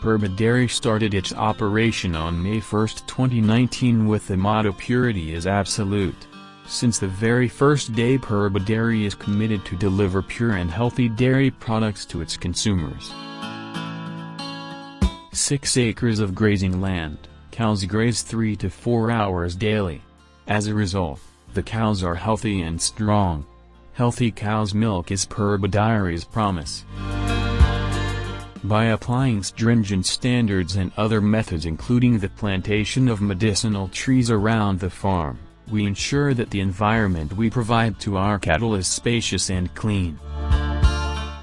Purba Dairy started its operation on May 1, 2019 with the motto "Purity is absolute." Since the very first day, Purba Dairy is committed to deliver pure and healthy dairy products to its consumers. 6 acres of grazing land, cows graze 3 to 4 hours daily. As a result, the cows are healthy and strong. Healthy cow's milk is Purba Dairy's promise. By applying stringent standards and other methods including the plantation of medicinal trees around the farm, we ensure that the environment we provide to our cattle is spacious and clean.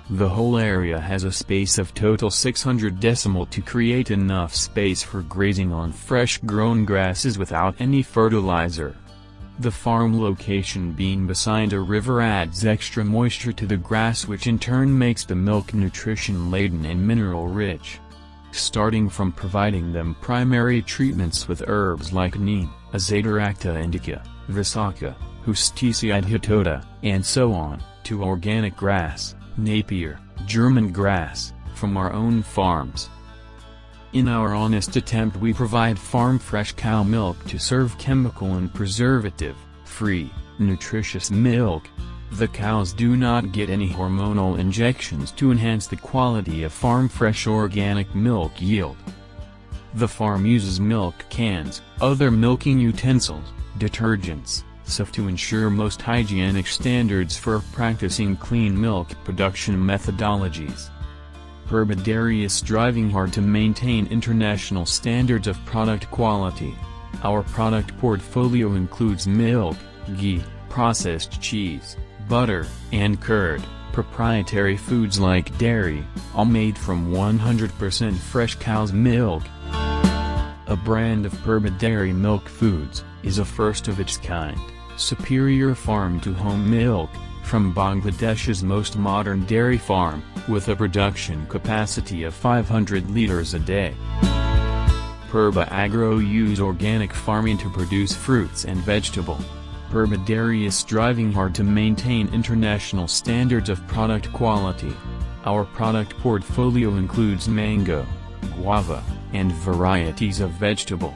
The whole area has a space of total 600 decimal to create enough space for grazing on fresh-grown grasses without any fertilizer. The farm location being beside a river adds extra moisture to the grass, which in turn makes the milk nutrition-laden and mineral-rich. Starting from providing them primary treatments with herbs like neem, Azadirachta indica, Visakha, Justicia adhitota, and so on, to organic grass, Napier, German grass, from our own farms. In our honest attempt, we provide farm-fresh cow milk to serve chemical and preservative-free, nutritious milk. The cows do not get any hormonal injections to enhance the quality of farm-fresh organic milk yield. The farm uses milk cans, other milking utensils, detergents, soap to ensure most hygienic standards for practicing clean milk production methodologies. Purba Dairy is striving hard to maintain international standards of product quality. Our product portfolio includes milk, ghee, processed cheese, butter, and curd, proprietary foods like dairy, all made from 100% fresh cow's milk. A brand of Purba Dairy Milk Foods is a first of its kind, superior farm-to-home milk, from Bangladesh's most modern dairy farm, with a production capacity of 500 liters a day. Purba Agro use organic farming to produce fruits and vegetable. Purba Dairy is striving hard to maintain international standards of product quality. Our product portfolio includes mango, guava, and varieties of vegetable.